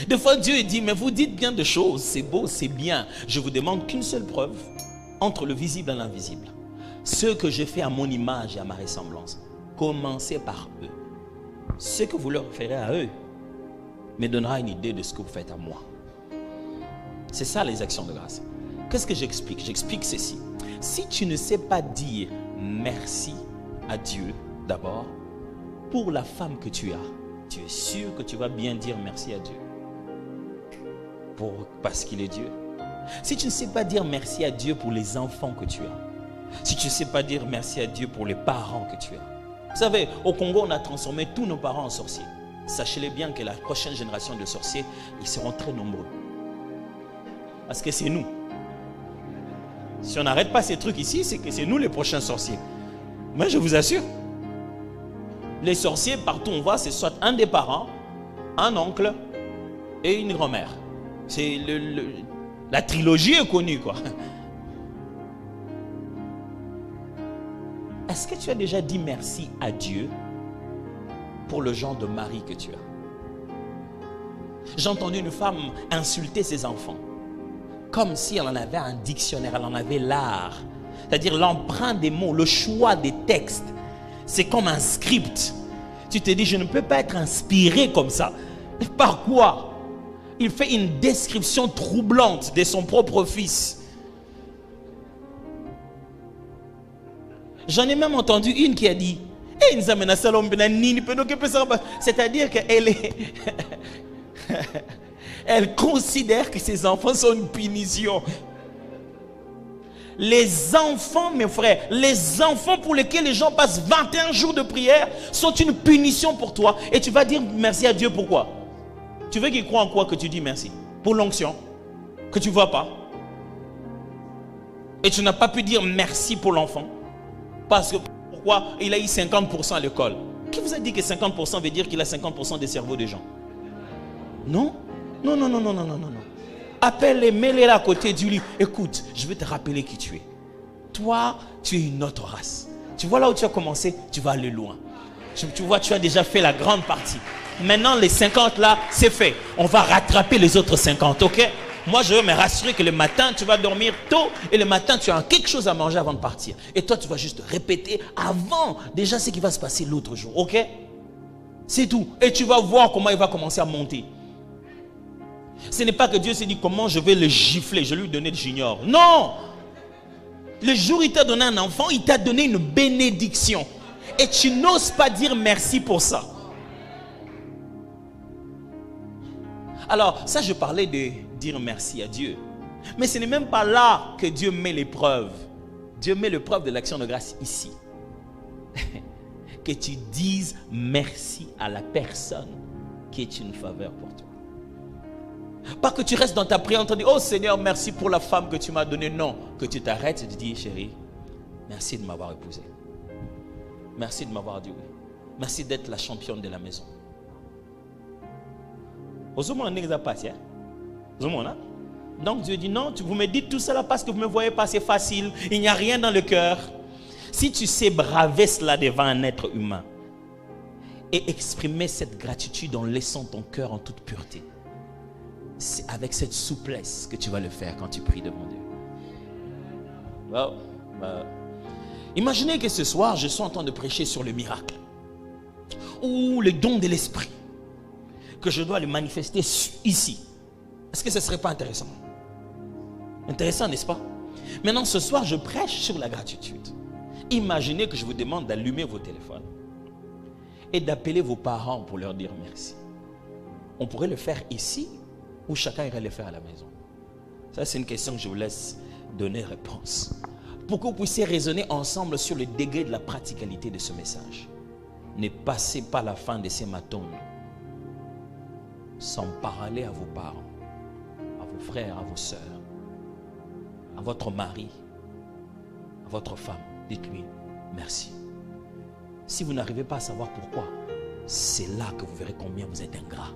Des fois, Dieu dit, mais vous dites bien de choses, c'est beau, c'est bien. Je vous demande qu'une seule preuve entre le visible et l'invisible. Ce que je fais à mon image et à ma ressemblance, commencez par eux. Ce que vous leur ferez à eux me donnera une idée de ce que vous faites à moi. C'est ça les actions de grâce. Qu'est-ce que j'explique? J'explique ceci. Si tu ne sais pas dire merci à Dieu d'abord, pour la femme que tu as, tu es sûr que tu vas bien dire merci à Dieu. Parce qu'il est Dieu. Si tu ne sais pas dire merci à Dieu pour les enfants que tu as, si tu ne sais pas dire merci à Dieu pour les parents que tu as. Vous savez, au Congo, on a transformé tous nos parents en sorciers. Sachez-le bien que la prochaine génération de sorciers, ils seront très nombreux. Parce que c'est nous. Si on n'arrête pas ces trucs ici, c'est que c'est nous les prochains sorciers. Moi, je vous assure. Les sorciers, partout où on va, c'est soit un des parents, un oncle et une grand-mère. C'est la trilogie est connue, quoi. Est-ce que tu as déjà dit merci à Dieu pour le genre de mari que tu as? J'ai entendu une femme insulter ses enfants comme si elle en avait un dictionnaire, elle en avait l'art. C'est-à-dire l'emprunt des mots, le choix des textes. C'est comme un script. Tu te dis, je ne peux pas être inspiré comme ça. Par quoi? Il fait une description troublante de son propre fils. J'en ai même entendu une qui a dit, c'est-à-dire qu'elle est... Elle considère que ses enfants sont une punition. Les enfants, mes frères, les enfants pour lesquels les gens passent 21 jours de prière sont une punition pour toi. Et tu vas dire merci à Dieu pourquoi? Tu veux qu'il croie en quoi que tu dis merci? Pour l'onction que tu ne vois pas. Et tu n'as pas pu dire merci pour l'enfant. Parce que pourquoi? Il a eu 50% à l'école. Qui vous a dit que 50% veut dire qu'il a 50% des cerveaux des gens? Non? Non, non, non, non, non, non, non. Appelle-les, mets-les là à côté, dis-lui, écoute, je vais te rappeler qui tu es. Toi, tu es une autre race. Tu vois là où tu as commencé, tu vas aller loin. Tu vois, tu as déjà fait la grande partie. Maintenant, les 50 là, c'est fait. On va rattraper les autres 50, ok? Moi, je veux me rassurer que le matin, tu vas dormir tôt et le matin, tu as quelque chose à manger avant de partir. Et toi, tu vas juste répéter avant déjà ce qui va se passer l'autre jour, ok? C'est tout. Et tu vas voir comment il va commencer à monter. Ce n'est pas que Dieu s'est dit comment je vais le gifler, je vais lui donner le junior. Non! Le jour où il t'a donné un enfant, il t'a donné une bénédiction. Et tu n'oses pas dire merci pour ça. Alors, ça je parlais de dire merci à Dieu. Mais ce n'est même pas là que Dieu met l'épreuve. Dieu met l'épreuve de l'action de grâce ici. Que tu dises merci à la personne qui est une faveur pour toi. Pas que tu restes dans ta prière en train de dire, oh Seigneur, merci pour la femme que tu m'as donnée. Non, que tu t'arrêtes et tu dis, chérie, merci de m'avoir épousé. Merci de m'avoir dit oui. Merci d'être la championne de la maison. Donc Dieu dit, non, vous me dites tout cela parce que vous me voyez pas, c'est facile. Il n'y a rien dans le cœur. Si tu sais braver cela devant un être humain et exprimer cette gratitude en laissant ton cœur en toute pureté, c'est avec cette souplesse que tu vas le faire quand tu pries devant Dieu. Imaginez que ce soir, je suis en train de prêcher sur le miracle ou le don de l'esprit, que je dois le manifester ici. Est-ce que ce ne serait pas intéressant? Intéressant, n'est-ce pas? Maintenant, ce soir, je prêche sur la gratitude. Imaginez que je vous demande d'allumer vos téléphones et d'appeler vos parents pour leur dire merci. On pourrait le faire ici ou chacun irait le faire à la maison. Ça, c'est une question que je vous laisse donner réponse. Pour que vous puissiez raisonner ensemble sur le degré de la praticalité de ce message. Ne passez pas la fin de ces matons sans parler à vos parents, à vos frères, à vos sœurs, à votre mari, à votre femme. Dites-lui merci. Si vous n'arrivez pas à savoir pourquoi, c'est là que vous verrez combien vous êtes ingrat.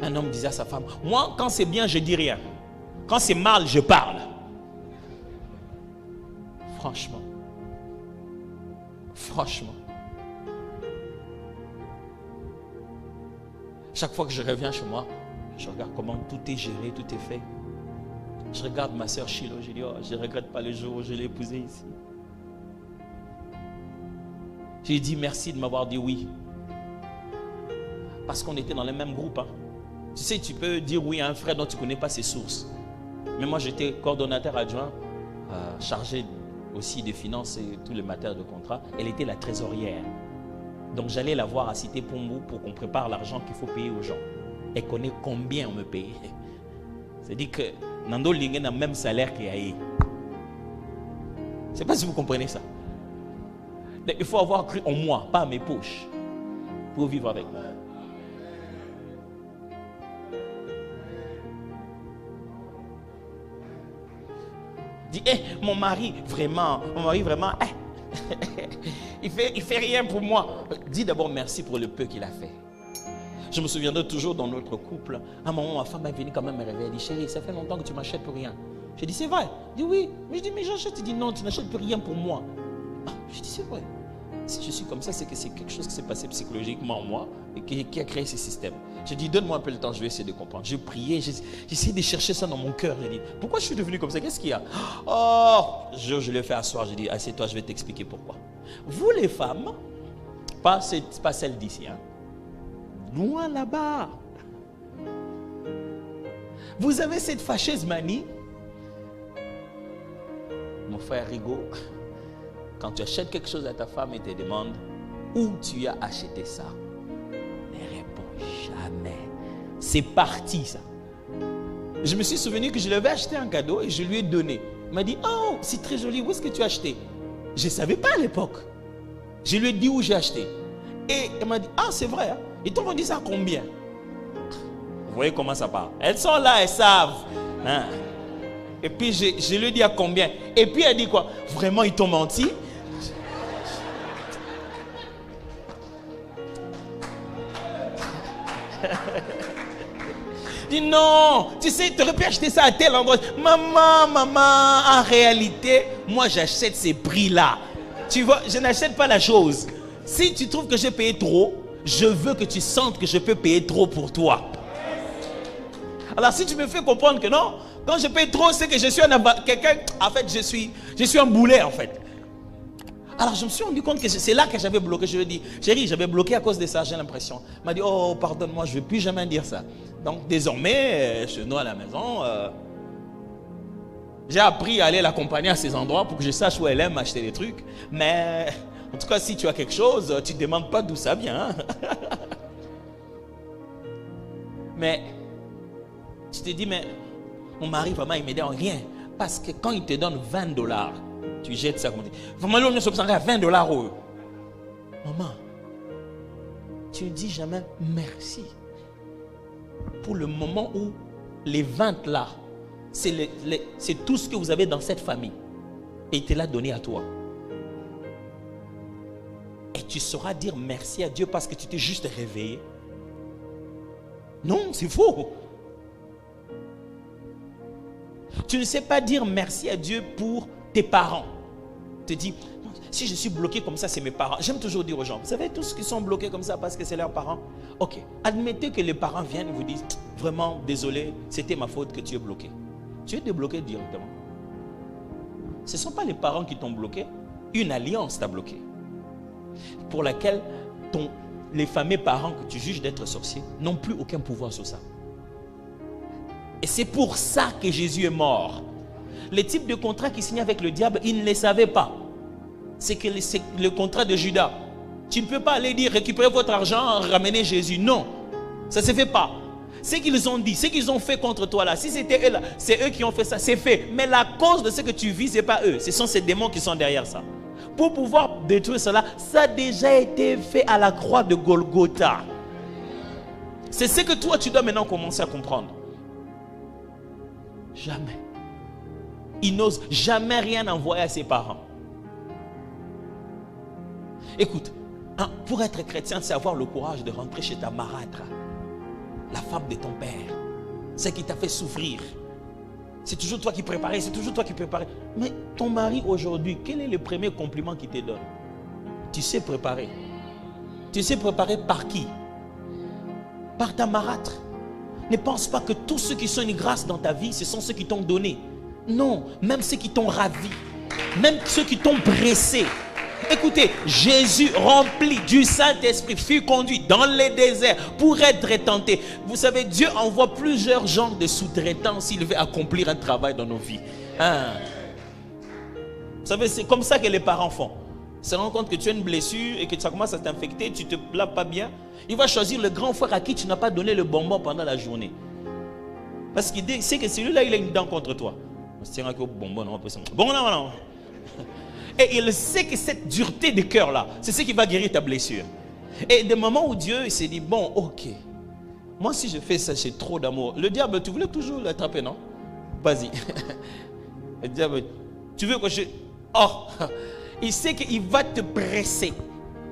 Un homme disait à sa femme, moi quand c'est bien je dis rien, quand c'est mal je parle. Franchement, Chaque fois que je reviens chez moi, je regarde comment tout est géré, tout est fait. Je regarde ma soeur Chilo, je dis, oh, je ne regrette pas le jour où je l'ai épousée ici. Je lui ai dit merci de m'avoir dit oui. Parce qu'on était dans le même groupe. Hein. Tu sais, tu peux dire oui à un frère dont tu ne connais pas ses sources. Mais moi, j'étais coordonnateur adjoint, chargé aussi des finances et tous les matières de contrat. Elle était la trésorière. Donc, j'allais la voir à Cité Pombou pour qu'on prépare l'argent qu'il faut payer aux gens. Elle connaît combien on me paye. C'est-à-dire que Nando Linguen a le même salaire qu'Yaé. Je ne sais pas si vous comprenez ça. Il faut avoir cru en moi, pas à mes poches, pour vivre avec moi. Dis, mon mari, vraiment, il fait rien pour moi. Dis d'abord merci pour le peu qu'il a fait. Je me souviendrai toujours dans notre couple, à un moment, ma femme est venue quand même me réveiller. Elle dit, chérie, ça fait longtemps que tu m'achètes pour rien. J'ai dit, c'est vrai. Elle dit, oui. Mais je dis, mais j'achète. Il dit, non, tu n'achètes plus rien pour moi. Ah, je dis, c'est vrai. Si je suis comme ça, c'est que c'est quelque chose qui s'est passé psychologiquement en moi et qui a créé ce système. J'ai dit, donne-moi un peu le temps, je vais essayer de comprendre. J'ai prié, j'ai essayé de chercher ça dans mon cœur. J'ai dit, pourquoi je suis devenu comme ça? Qu'est-ce qu'il y a? Oh, je l'ai fait asseoir. J'ai dit, assieds-toi, je vais t'expliquer pourquoi. Vous les femmes, pas celles d'ici, hein. Loin là-bas. Vous avez cette fâcheuse manie. Mon frère Rigaud, quand tu achètes quelque chose à ta femme et te demande où tu as acheté ça, ne réponds jamais. C'est parti ça. Je me suis souvenu que je lui avais acheté un cadeau et je lui ai donné. Il m'a dit, oh, c'est très joli, où est-ce que tu as acheté? Je ne savais pas à l'époque. Je lui ai dit où j'ai acheté. Et elle m'a dit, ah, c'est vrai, hein? Ils t'ont vendu ça à combien? Vous voyez comment ça part. Elles sont là, elles savent. Hein? Et puis je lui ai dit à combien. Et puis elle dit quoi? Vraiment, ils t'ont menti? Dis non, tu sais, tu aurais pu acheter ça à tel endroit. Maman, en réalité, moi j'achète ces prix-là. Tu vois, je n'achète pas la chose. Si tu trouves que j'ai payé trop, je veux que tu sentes que je peux payer trop pour toi. Alors si tu me fais comprendre que non, quand je paye trop, c'est que je suis quelqu'un, en fait, je suis un boulet en fait. Alors je me suis rendu compte que c'est là que j'avais bloqué. Je lui ai dit, chérie, j'avais bloqué à cause de ça, j'ai l'impression. Elle m'a dit, oh, pardonne-moi, je ne vais plus jamais dire ça. Donc désormais, chez nous à la maison, j'ai appris à aller l'accompagner à ces endroits pour que je sache où elle aime acheter des trucs. Mais en tout cas, si tu as quelque chose, tu ne te demandes pas d'où ça vient. Hein? Mais tu te dis, mais mon mari, vraiment, il ne me donne rien. Parce que quand il te donne $20, tu jettes ça comme tu dis. Vraiment, on se à $20. Maman, tu ne dis jamais merci. Pour le moment où les ventes là, c'est tout ce que vous avez dans cette famille. Et il te l'a donné à toi. Et tu sauras dire merci à Dieu parce que tu t'es juste réveillé. Non, c'est faux. Tu ne sais pas dire merci à Dieu pour tes parents. Tu te dis, si je suis bloqué comme ça, c'est mes parents. J'aime toujours dire aux gens, vous savez, tous ceux qui sont bloqués comme ça parce que c'est leurs parents. Ok, admettez que les parents viennent et vous disent, vraiment désolé, c'était ma faute que tu es bloqué. Tu es débloqué directement. Ce ne sont pas les parents qui t'ont bloqué, une alliance t'a bloqué. Pour laquelle les fameux parents que tu juges d'être sorciers n'ont plus aucun pouvoir sur ça. Et c'est pour ça que Jésus est mort. Les types de contrats qu'il signait avec le diable, il ne les savait pas. C'est que c'est le contrat de Judas. Tu ne peux pas aller dire récupérez votre argent, ramenez Jésus. Non, ça ne se fait pas. Ce qu'ils ont dit, ce qu'ils ont fait contre toi là, si c'était eux là, c'est eux qui ont fait ça, c'est fait. Mais la cause de ce que tu vis, ce n'est pas eux. Ce sont ces démons qui sont derrière ça. Pour pouvoir détruire cela, ça a déjà été fait à la croix de Golgotha. C'est ce que toi tu dois maintenant commencer à comprendre. Jamais. Il n'ose jamais rien envoyer à ses parents. Écoute, pour être chrétien, c'est avoir le courage de rentrer chez ta marâtre, la femme de ton père, celle qui t'a fait souffrir. C'est toujours toi qui préparais, c'est toujours toi qui préparais. Mais ton mari aujourd'hui, quel est le premier compliment qu'il te donne? Tu sais préparer. Tu sais préparer par qui? par ta marâtre. Ne pense pas que tous ceux qui sont une grâce dans ta vie, ce sont ceux qui t'ont donné. Non, même ceux qui t'ont ravi, même ceux qui t'ont pressé. Écoutez, Jésus, rempli du Saint-Esprit, fut conduit dans les déserts pour être tenté. Vous savez, Dieu envoie plusieurs genres de sous-traitants s'il veut accomplir un travail dans nos vies. Hein? Vous savez, c'est comme ça que les parents font. Se rend compte que tu as une blessure et que ça commence à t'infecter, tu ne te laves pas bien. Il va choisir le grand frère à qui tu n'as pas donné le bonbon pendant la journée. Parce qu'il sait que celui-là, il a une dent contre toi. On se tient au bonbon, non, bon, non. Et il sait que cette dureté de cœur-là, c'est ce qui va guérir ta blessure. Et des moments où Dieu il s'est dit, bon, ok, moi si je fais ça, j'ai trop d'amour. Le diable, tu voulais toujours l'attraper, non? Vas-y. Le diable, tu veux que je... Oh, il sait qu'il va te presser.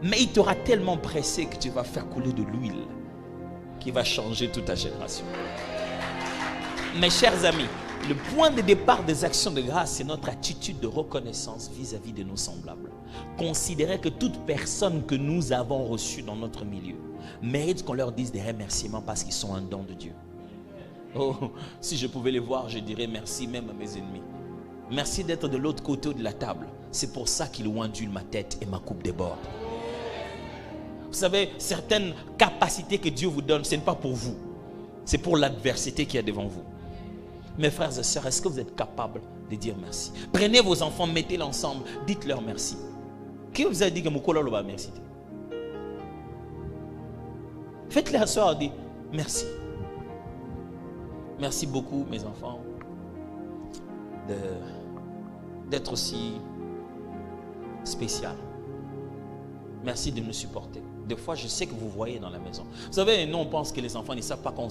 Mais il t'aura tellement pressé que tu vas faire couler de l'huile qui va changer toute ta génération. Mes chers amis, le point de départ des actions de grâce, c'est notre attitude de reconnaissance vis-à-vis de nos semblables. Considérez que toute personne que nous avons reçue dans notre milieu mérite qu'on leur dise des remerciements parce qu'ils sont un don de Dieu. Oh, si je pouvais les voir, je dirais merci même à mes ennemis. Merci d'être de l'autre côté de la table. C'est pour ça qu'il ondule ma tête et ma coupe déborde. Vous savez, certaines capacités que Dieu vous donne, ce n'est pas pour vous. C'est pour l'adversité qui est devant vous. Mes frères et sœurs, est-ce que vous êtes capables de dire merci? Prenez vos enfants, mettez-les ensemble, dites-leur merci. Qui vous a dit que Moukola va merci? Faites-les asseoir et dites merci. Merci beaucoup, mes enfants, d'être aussi spécial. Merci de nous supporter. Des fois, je sais que vous voyez dans la maison. Vous savez, nous, on pense que les enfants ne savent pas quand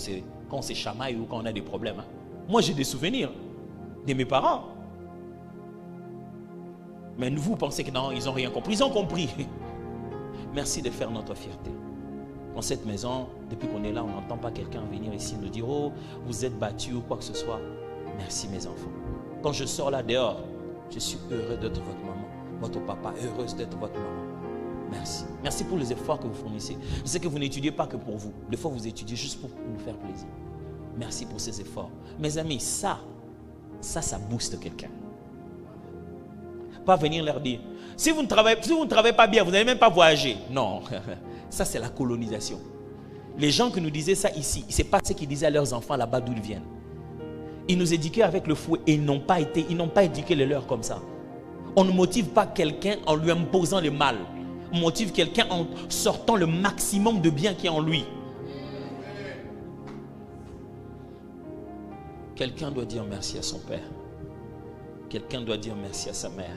on se chamaille ou quand on a des problèmes. Hein. Moi, j'ai des souvenirs de mes parents. Mais vous pensez que non, ils n'ont rien compris. Ils ont compris. Merci de faire notre fierté. Dans cette maison, depuis qu'on est là, on n'entend pas quelqu'un venir ici nous dire « Oh, vous êtes battus ou quoi que ce soit. » Merci mes enfants. Quand je sors là dehors, je suis heureux d'être votre maman, votre papa, heureuse d'être votre maman. Merci. Merci pour les efforts que vous fournissez. Je sais que vous n'étudiez pas que pour vous. Des fois, vous étudiez juste pour nous faire plaisir. Merci pour ces efforts. Mes amis, ça booste quelqu'un. Pas venir leur dire, si vous ne travaillez pas bien, vous n'allez même pas voyager. Non, ça c'est la colonisation. Les gens qui nous disaient ça ici, ce n'est pas ce qu'ils disaient à leurs enfants là-bas d'où ils viennent. Ils nous éduquaient avec le fouet et ils n'ont pas éduqué les leurs comme ça. On ne motive pas quelqu'un en lui imposant le mal. On motive quelqu'un en sortant le maximum de bien qui est en lui. Quelqu'un doit dire merci à son père. Quelqu'un doit dire merci à sa mère.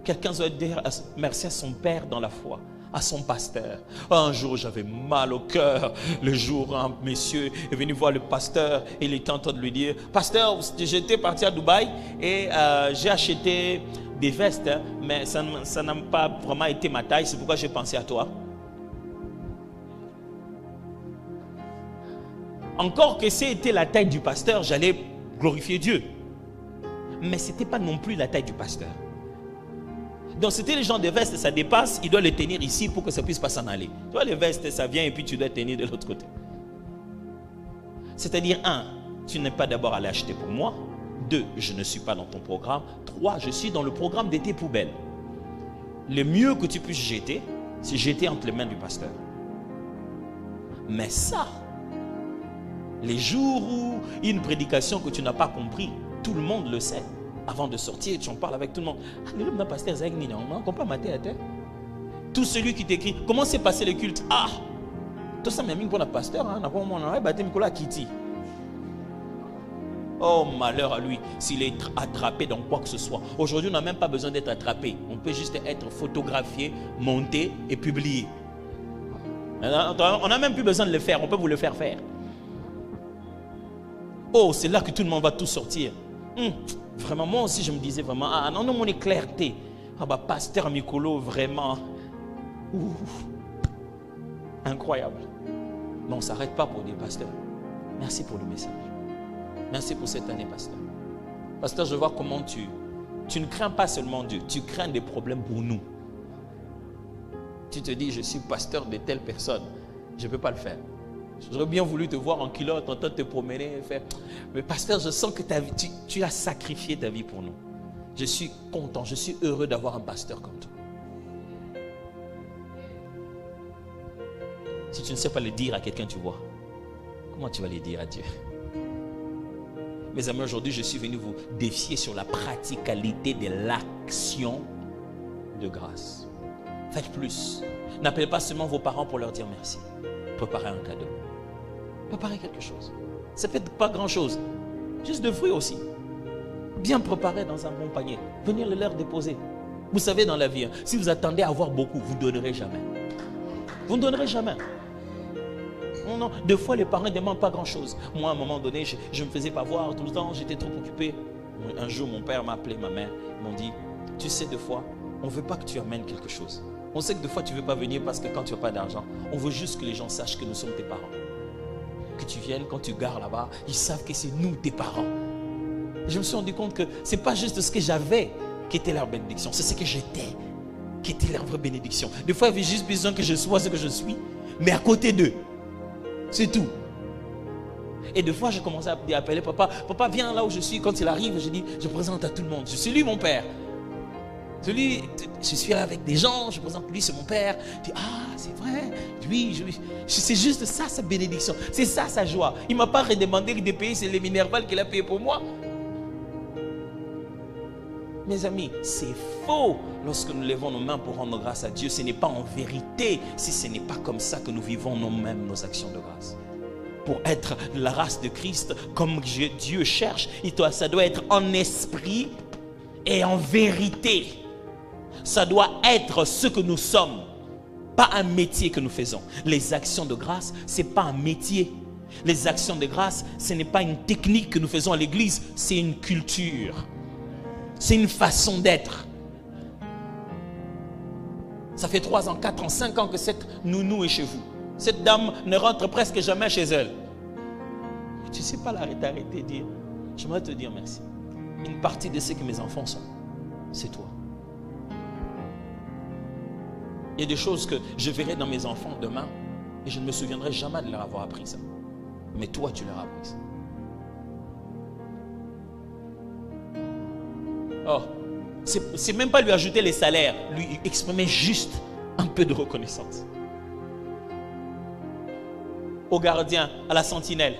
Quelqu'un doit dire merci à son père dans la foi, à son pasteur. Un jour, j'avais mal au cœur. Le jour, un monsieur est venu voir le pasteur et il était en train de lui dire, « Pasteur, j'étais parti à Dubaï et j'ai acheté des vestes, hein, mais ça n'a pas vraiment été ma taille, c'est pourquoi j'ai pensé à toi. » Encore que c'était la taille du pasteur, j'allais glorifier Dieu. Mais ce n'était pas non plus la taille du pasteur. Donc c'était les gens de vestes, ça dépasse, il doit les tenir ici pour que ça puisse pas s'en aller. Tu vois, les vestes, ça vient et puis tu dois tenir de l'autre côté. C'est-à-dire, 1, tu n'es pas d'abord allé acheter pour moi. 2, je ne suis pas dans ton programme. 3, je suis dans le programme de tes poubelles. Le mieux que tu puisses jeter, c'est jeter entre les mains du pasteur. Mais ça, les jours où il y a une prédication que tu n'as pas compris, tout le monde le sait. Avant de sortir, tu en parles avec tout le monde. Ah, le homme d'un pasteur, c'est un on ne peut pas mater à terre. Tout celui qui t'écrit, comment s'est passé le culte? Ah, tout ça, mais pour le pasteur, on a battu Nicolas Kitty. Oh, malheur à lui, s'il est attrapé dans quoi que ce soit. Aujourd'hui, on n'a même pas besoin d'être attrapé. On peut juste être photographié, monté et publié. On n'a même plus besoin de le faire, on peut vous le faire faire. Oh, c'est là que tout le monde va tout sortir. Vraiment, moi aussi je me disais vraiment, ah non, mon éclairté. Ah bah, pasteur Mikolo, vraiment. Incroyable. Mais on ne s'arrête pas pour dire, pasteur, merci pour le message. Merci pour cette année, pasteur. Pasteur, je vois comment tu ne crains pas seulement Dieu, tu crains des problèmes pour nous. Tu te dis, je suis pasteur de telle personne, je ne peux pas le faire. J'aurais bien voulu te voir en culotte, en train de te promener et faire. Mais pasteur, je sens que tu as sacrifié ta vie pour nous. Je suis content, je suis heureux d'avoir un pasteur comme toi. Si tu ne sais pas le dire à quelqu'un, tu vois, comment tu vas le dire à Dieu? Mes amis, aujourd'hui, je suis venu vous défier sur la praticalité de l'action de grâce. Faites plus. N'appelez pas seulement vos parents pour leur dire merci. Préparez un cadeau. Préparez quelque chose. Ça peut être pas grand-chose. Juste de fruits aussi. Bien préparé dans un bon panier. Venez le leur déposer. Vous savez, dans la vie, si vous attendez à avoir beaucoup, vous ne donnerez jamais. Vous ne donnerez jamais. Non, non. Deux fois, les parents ne demandent pas grand-chose. Moi, à un moment donné, je ne me faisais pas voir tout le temps. J'étais trop occupé. Un jour, mon père m'a appelé, ma mère. Ils m'ont dit, tu sais, deux fois, on ne veut pas que tu amènes quelque chose. On sait que des fois, tu ne veux pas venir parce que quand tu n'as pas d'argent, on veut juste que les gens sachent que nous sommes tes parents. Que tu viennes, quand tu gares là-bas, ils savent que c'est nous, tes parents. Je me suis rendu compte que ce n'est pas juste ce que j'avais qui était leur bénédiction, c'est ce que j'étais qui était leur vraie bénédiction. Des fois, il y avait juste besoin que je sois ce que je suis, mais à côté d'eux. C'est tout. Et des fois, je commençais à appeler papa. Papa, viens là où je suis. Quand il arrive, je dis, je présente à tout le monde. Je suis lui, mon père. Je suis là avec des gens, je présente lui, c'est mon père. Je dis, ah, c'est vrai. Lui, c'est juste ça, sa bénédiction. C'est ça, sa joie. Il ne m'a pas redemandé de payer, c'est les Minerval qu'il a payé pour moi. Mes amis, c'est faux lorsque nous levons nos mains pour rendre grâce à Dieu. Ce n'est pas en vérité si ce n'est pas comme ça que nous vivons nous-mêmes nos actions de grâce. Pour être la race de Christ, comme Dieu cherche, ça doit être en esprit et en vérité. Ça doit être ce que nous sommes, pas un métier que nous faisons. Les actions de grâce, ce n'est pas un métier. Les actions de grâce, ce n'est pas une technique que nous faisons à l'église, c'est une culture. C'est une façon d'être. Ça fait 3 ans, 4 ans, 5 ans que cette nounou est chez vous. Cette dame ne rentre presque jamais chez elle. Tu ne sais pas l'arrêter, dire, j'aimerais te dire merci. Une partie de ce que mes enfants sont, c'est toi. Il y a des choses que je verrai dans mes enfants demain et je ne me souviendrai jamais de leur avoir appris ça. Mais toi, tu leur as appris ça. Oh, c'est même pas lui ajouter les salaires, lui exprimer juste un peu de reconnaissance. Aux gardiens, à la sentinelle,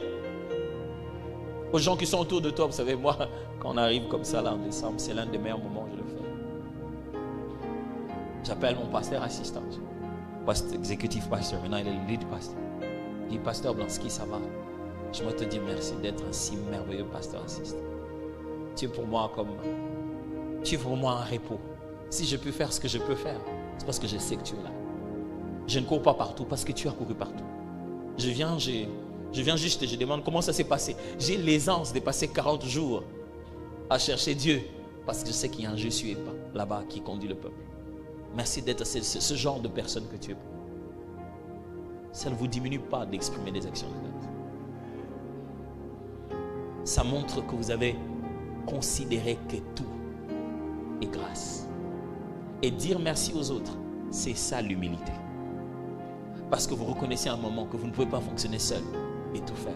aux gens qui sont autour de toi. Vous savez, moi, quand on arrive comme ça là en décembre, c'est l'un des meilleurs moments où je le fais. J'appelle mon pasteur assistant, executive pastor, maintenant il est le lead pastor. Je dis, pasteur Blansky, ça va? Je me te dis merci d'être un si merveilleux pasteur assistant. Tu es pour moi comme... Tu es pour moi un repos. Si je peux faire ce que je peux faire, c'est parce que je sais que tu es là. Je ne cours pas partout parce que tu as couru partout. Je viens juste et je demande comment ça s'est passé. J'ai l'aisance de passer 40 jours à chercher Dieu parce que je sais qu'il y a un Jésus là-bas qui conduit le peuple. Merci d'être ce genre de personne que tu es. Ça ne vous diminue pas d'exprimer des actions de grâce. Ça montre que vous avez considéré que tout est grâce. Et dire merci aux autres, c'est ça l'humilité. Parce que vous reconnaissez à un moment que vous ne pouvez pas fonctionner seul et tout faire.